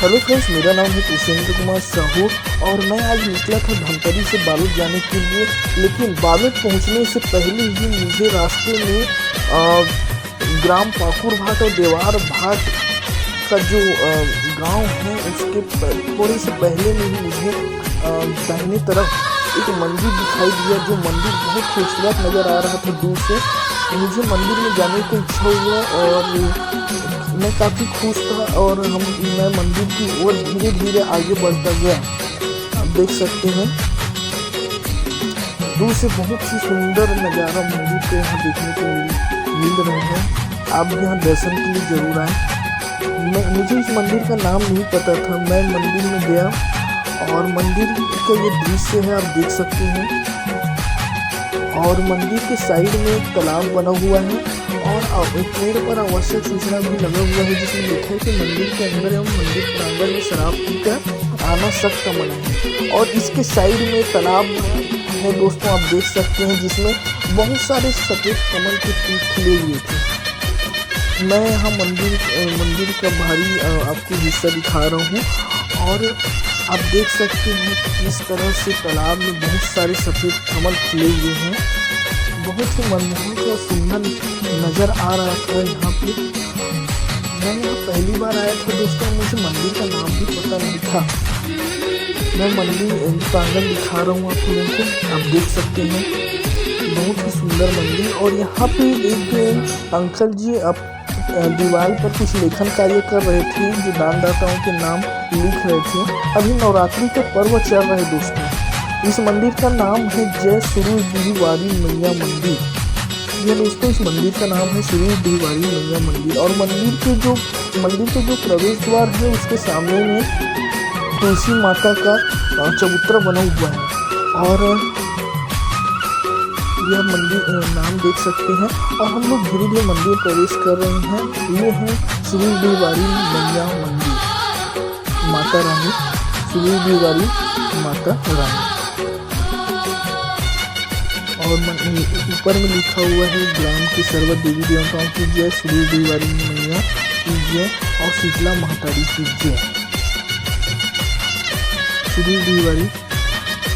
Hello friends, मेरा नाम है कुशेंद्र कुमार साहू और मैं आज निकला था धमतरी से बालोद जाने के लिए। लेकिन बालोद पहुंचने से पहले ही मुझे रास्ते में ग्राम पाकुर भाट और देवार भाट का जो गांव है उसके थोड़े से पहले में ही मुझे दाहिने तरफ एक मंदिर दिखाई दिया, जो मंदिर बहुत खूबसूरत नज़र आ रहा था दूर से। मुझे मंदिर में जाने की इच्छा हुआ और मैं काफ़ी खुश था और मैं मंदिर की ओर धीरे धीरे आगे बढ़ता गया। आप देख सकते हैं दूर से बहुत ही सुंदर नज़ारा मंदिर के यहाँ देखने को मिल रहे हैं। आप भी यहाँ दर्शन के लिए जरूर आए। मुझे इस मंदिर का नाम नहीं पता था। मैं मंदिर में गया और मंदिर का ये दृश्य है, आप देख सकते हैं। और मंदिर के साइड में एक तालाब बना हुआ है और पेड़ पर आवश्यक सूचना भी लगा हुआ है, जिसमें लिखा है कि मंदिर के अंदर एवं मंदिर प्रांगण में शराब पीकर आना सख्त मना है। और इसके साइड में तालाब है दोस्तों, आप देख सकते हैं, जिसमें बहुत सारे सफेद कमल के फूल खिले हुए थे। मैं यहाँ मंदिर का बाहरी आपको हिस्सा दिखा रहा हूँ और आप देख सकते हैं कि इस तरह से तालाब में बहुत सारे सफ़ेद कमल खिले हुए हैं। बहुत ही मनमोहक और सुंदर नज़र आ रहा था यहाँ पे। मैं यहाँ पहली बार आया था दोस्तों, मुझे मंदिर का नाम भी पता नहीं था। मैं मंदिर प्रांगण दिखा रहा हूँ आप लोगों को, आप देख सकते हैं बहुत ही सुंदर मंदिर। और यहाँ पे एक अंकल जी दीवार पर कुछ लेखन कार्य कर रहे थे, जो दानदाताओं के नाम लिख रहे थे। अभी नवरात्रि का पर्व चल रहा है दोस्तों। इस मंदिर का नाम है जय सूरज देवीवारी मैया मंदिर। यह दोस्तों इस मंदिर का नाम है सूरज देवीवारी मैया मंदिर। और मंदिर के जो प्रवेश द्वार है उसके सामने में तुलसी माता का चबूतरा बना हुआ है और यह मंदिर नाम देख सकते हैं। और हम लोग धीरे धीरे मंदिर प्रवेश कर रहे हैं। ये है सूरज देवीवारी मैया मंदिर, माता रानी, सूरज देवीवारी माता रानी। और ऊपर में लिखा हुआ है ग्राम के सर्व देवी देवताओं की जय, सूरज देवीवारी मैया की जय और शीतला महातारी की जय। सूरज देवीवारी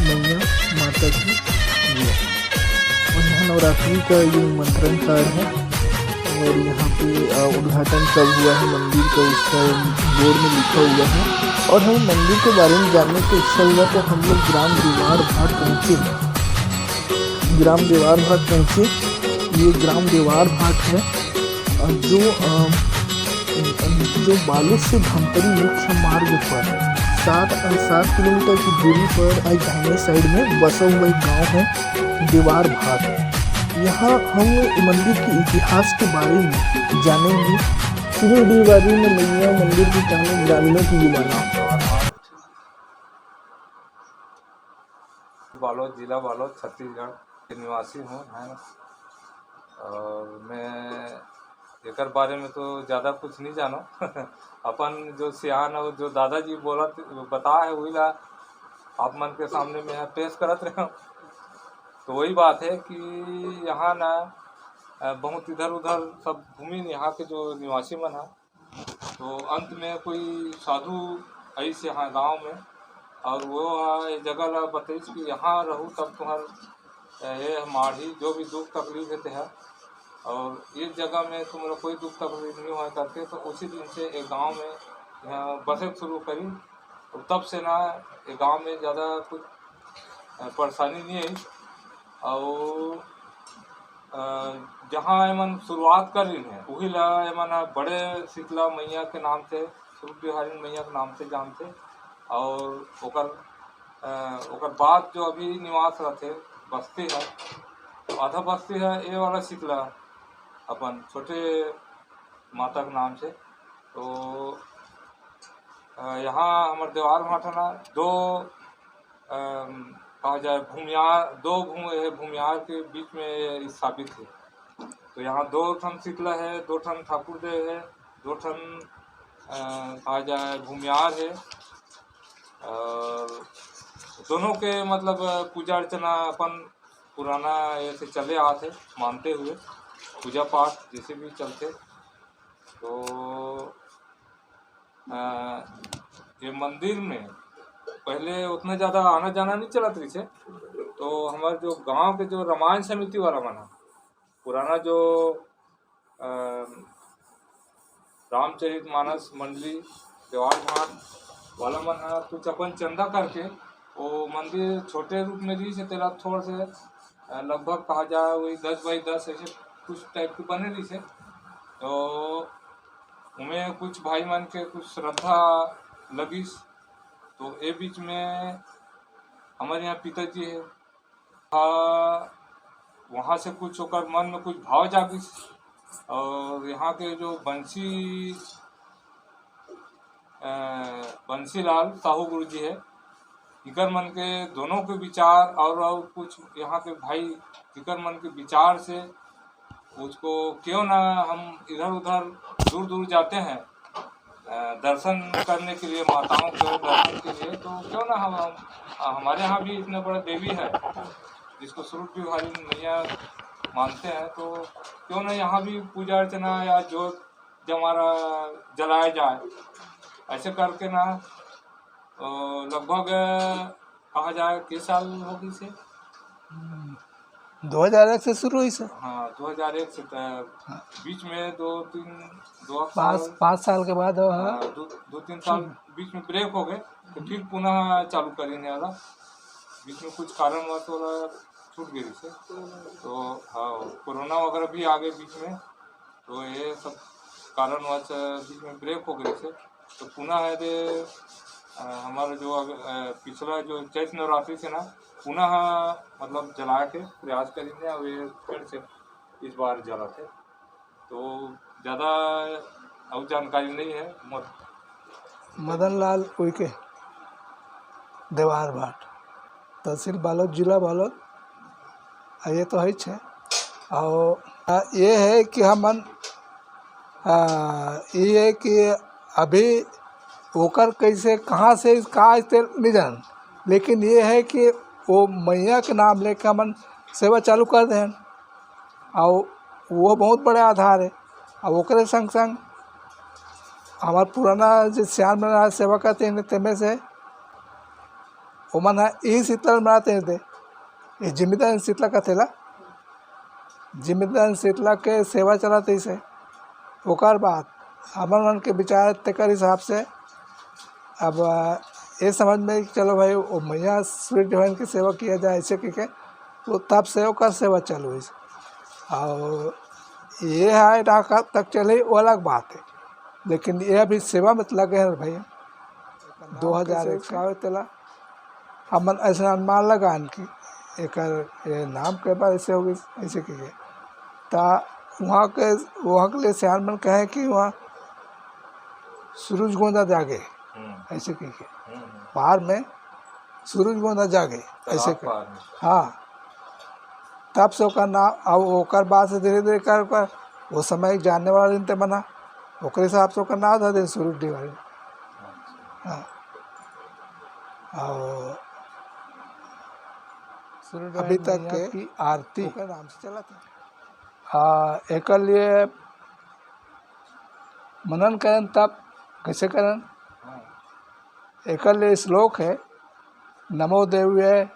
मैया माता की जय। और यहाँ नवरात्रि का ये निमंत्रण कार्ड है और यहाँ पे उद्घाटन कब हुआ है मंदिर का, उसका बोर्ड में लिखा हुआ है। और हमें मंदिर के बारे में जानने की इच्छा हुआ तो हम लोग ग्राम देवार भाट पहुँचे। ये ग्राम देवार भाट है जो बालोद से धमतरी मुख्य मार्ग पर 7 किलोमीटर की दूरी पर दाहिने साइड में बसा हुआ एक गांव है देवार भाट। यहाँ हम मंदिर के इतिहास के बारे में जानेंगे। सूरज देवीवारी में मैया मंदिर की कहानी ग्रामीणों की जुबानी। बालोद जिला बालोद छत्तीसगढ़ के निवासी हूँ और मैं एक बारे में तो ज़्यादा कुछ नहीं जानो अपन जो सियान और जो दादाजी बता है वही ला आप मन के सामने में पेश करत रहे। तो वही बात है कि यहाँ ना बहुत इधर उधर सब भूमि यहाँ के जो निवासी मन है, तो अंत में कोई साधु आई से यहाँ गाँव में और वो ये जगह ला बताइस कि यहाँ रहूँ तब तुम्हार ये माढ़ी जो भी दुख तकलीफ देते हैं और इस जगह में तुम लोग कोई दुख तकलीफ नहीं हुआ करके। तो उसी दिन से एक गांव में यहाँ बसे शुरू करी। तो तब से ना एक गांव में ज़्यादा कुछ परेशानी नहीं आई। और जहाँ एमन शुरुआत कर रही है वही ला एमन बड़े शीतला मैया के नाम से, सूरज देवीवारी मैया के नाम से जानते। और ओकर बाद जो अभी निवास रहते बस्ती है, तो आधा बस्ती है ये वाला शीतला अपन छोटे माता के नाम से। तो यहाँ हमारे देवार भाटना दो कहा जाए भूमियार के बीच में स्थापित है। तो यहाँ 2 ठन शीतला है, 2 ठन ठाकुर देव है, 2 ठन कहा जाए भूमियार है। दोनों के मतलब पूजा अर्चना अपन पुराना ऐसे चले आते मानते हुए पूजा पाठ जैसे भी चलते। तो ये मंदिर में पहले उतना ज़्यादा आना जाना नहीं चलत रही से। तो हमारे जो गांव के जो रामायण समिति वाला मना पुराना जो अ, रामचरितमानस मंडली देवाल भान वाला मन है कुछ अपन चंदा करके वो मंदिर छोटे रूप में रही से तेरा थोड़ा से लगभग कहा जाए वही 10 बाई 10 ऐसे कुछ टाइप की बने रही से। तो उनमें कुछ भाई मन के कुछ श्रद्धा लगिस। तो ये बीच में हमारे यहाँ पिताजी है वहाँ से कुछ होकर मन में कुछ भाव जागिस। और यहाँ के जो बंसीलाल साहू गुरु जी है इकर मन के दोनों के विचार और कुछ यहाँ के भाई इकर मन के विचार से उसको क्यों ना हम इधर उधर दूर दूर जाते हैं दर्शन करने के लिए माताओं के दर्शन के लिए। तो क्यों ना हम हमारे यहाँ भी इतना बड़ा देवी है जिसको स्वरूप बिहारी मैया मानते हैं। तो क्यों ना यहाँ भी पूजा अर्चना या जोत जमारा जलाया जाए ऐसे करके ना। लगभग कहा जाए किस साल होगी से 2001 से शुरू हुई सर। हाँ 2001 से बीच में 5 साल के बाद 2-3 साल बीच में ब्रेक हो गए। तो फिर पुनः चालू करेंगे वाला बीच में कुछ कारणवश वाला छूट गई से। तो हाँ कोरोना वगैरह भी आ गए बीच में। तो ये सब कारणवश बीच में ब्रेक हो गई से। तो पुनः है दे हमारा जो पिछला जो चैत नवरात्रि से ना पुनः मतलब जला के प्रयास करेंगे और ये फिर से इस बार जला थे। तो ज़्यादा और जानकारी नहीं है। मदन लाल उइके देवार भाट तहसील बालोद जिला बालोद ये तो है। और ये है कि हमन ये है कि अभी ओकर कैसे कहाँ से कहाँ नहीं जान, लेकिन ये है कि वो मैया के नाम लेकर हमन सेवा चालू कर दें और वो बहुत बड़े आधार है। और ओकरे संग संग हमार पुराना जो श्याम में सेवा करते हैं तेमें से वो मन यही शीतल मनाते हैं। ये जिम्मेदार शीतला का थेला जिम्मेदार शीतला के सेवा चलाते से ओकर बाद हमन मन के विचार तेकर हिसाब से अब ये समझ में चलो भाई वो मैया सूर्य डिवाइन की सेवा किया जाए ऐसे करके तो तब से ओकर सेवा चालू हुई। और ये है डाका तक चले वो अलग बात है, लेकिन ये अभी सेवा में लगे हैं भैया 2001 का तेला हमन ऐसा अनुमान लगा कि एक नाम के बाद ऐसे हो गई ऐसे की ता वहाँ के लिए सियान मन कहे कि वहाँ सूरज गोंदा जागे ऐसे की पार में सूरज गोंदा जागे ऐसे के। हाँ तब से ओकर नाम अब ओकर बाद से धीरे धीरे कर वो समय जानने वाला दिन ते बना ओकर हिसाब से ओकर नाम था दिन सूरज डिवाइन। हाँ और अभी तक के आरती नाम से चला था। एक लिए मनन करन तब कैसे करन एक लिए श्लोक है नमो देव्ये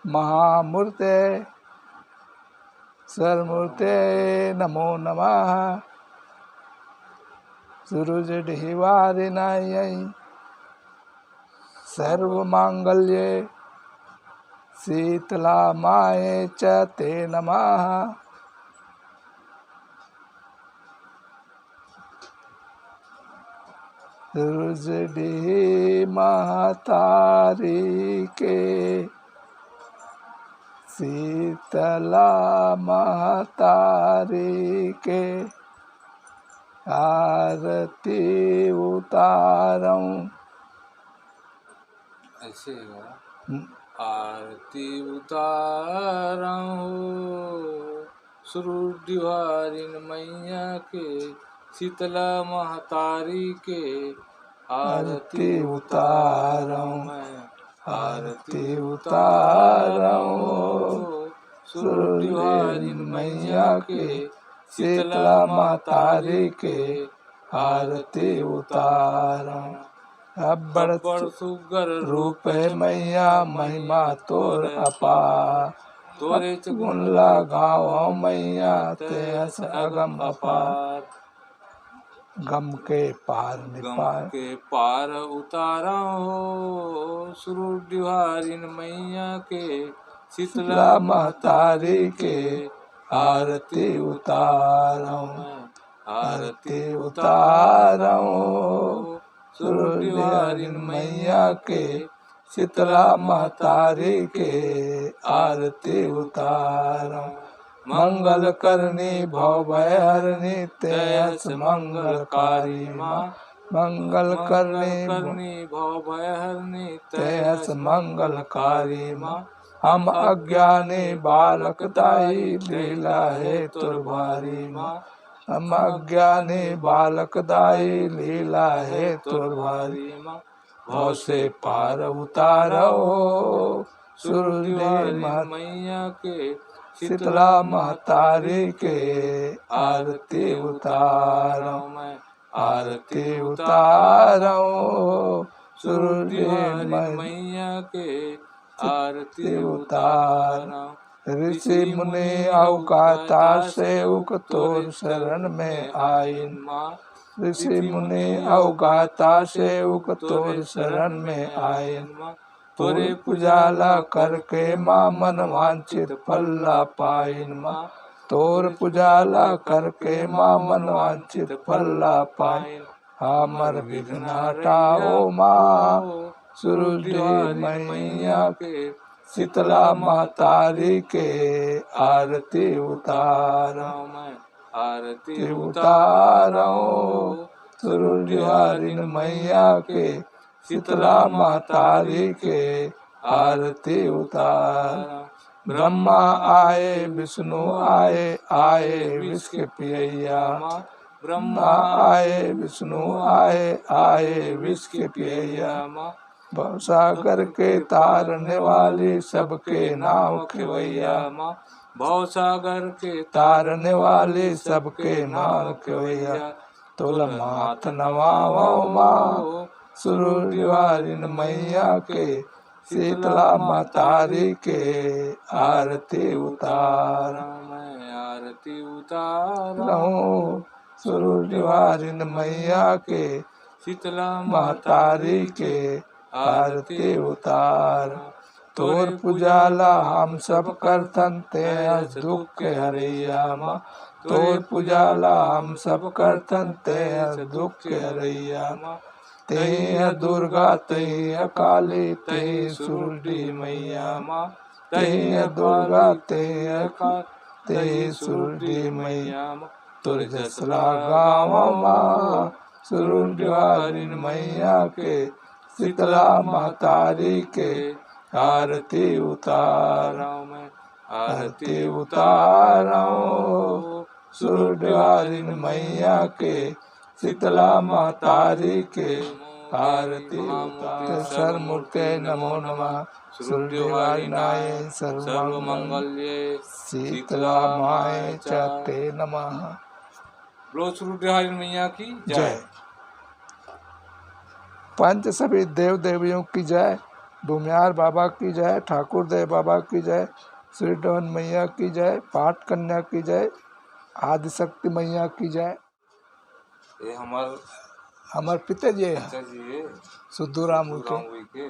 महामूर्ते सर्वमूर्ते नमो नमः सूरज डिवारिणायै सर्वमांगल्ये शीतला माये च ते नमः। सूरज डी महतारी के शीतला महतारी के आरती उतारूं ऐसे आरती उतारूं सूरज डिवारिन मैया के शीतला महतारी के आरती उतारूं मैं आरती उतारूं सूरज डिवारिन मैया के शीतला महतारी के आरती उतारो। अब्बड़ बड़ सुगर रूप है मैया महिमा तोर अपार। तोरे गुण लगाओ मैया तेस अगम अपार। गम के पार गम निपार के पार उतारा हो सूरज बिहारिन मैया के शीतला महतारी के आरती उतारो। आरती उतारो सूरज बिहारिन मैया के शीतला महतारी के आरती उतारो। मंगल करनी भव भय हरनी तेस मंगलकारी माँ। मंगल करनी भव भय हरनी तेस मंगलकारी माँ। हम अज्ञानी बालक दाई लीला है तुरभारी माँ। हम अज्ञानी बालक दाई लीला है तुरभारी माँ। भव से पार उतारो सूरज मैया के शीतला महतारी के आरती उतारो। आरती उतारो सूरज मैया के आरती उतारो। ऋषि मुनि अवगाता सेवक तोर शरण में आइन माँ। ऋषि मुनि अवगाता सेवक तोर शरण में आइन। तोरे पुजाला करके माँ मन वांछित फल्ला पाइन माँ। तोर पुजाला करके माँ मन वांछित फल्ला पाइन। हमर विघ्न हटाओ माँ सूरज मैया के शीतला महतारी के आरती उतारो। आरती उतारो सूरज बिहारिन मैया के शीतला महतारी के आरती उतारो। ब्रह्मा आए विष्णु आए आए विष के पियैया। ब्रह्मा आए विष्णु आए आए विष के पियैया। भवसागर के तारने वाली सबके नाव खेवैया। भवसागर के तारने वाली सबके नाव खेवैया। तोल माथ नवाओ माँ सूरज बिहारिन मैया के शीतला महतारी के आरती उतारो। आरती उतारो सूरज बिहारिन मैया के शीतला महतारी के आरती उतारो। तोर पुजाला हम सब करतन ते दुख के हरैया माँ। तोर पुजाला हम सब करतन ते दुख के हरैया माँ। ते दुर्गा ते काली ते सूरज मैया माँ। ते दुर्गा ते सूरज मैया माँ। तोर जसला गाँव माँ सूरज बिहारिन मैया के शीतला महतारी के आरती उतारो। आरती उतारो सूरज बिहारिन मैया के शीतला महतारी के आरती उतारो। सर्वमूर्ते नमो नमः सूरज बिहारिनाय सर्वमंगल्ये शीतला माय च ते नमः। बोलो सूरज बिहारिन मैया की जय। पंच सभी देव देवियों की जय। भूमियार बाबा की जय। ठाकुर देव बाबा की जय। श्री डवन मैया की जय। पाठ कन्या की जय। आदिशक्ति मैया की जय। ये हमार पिताजी जी सुद्धू राम के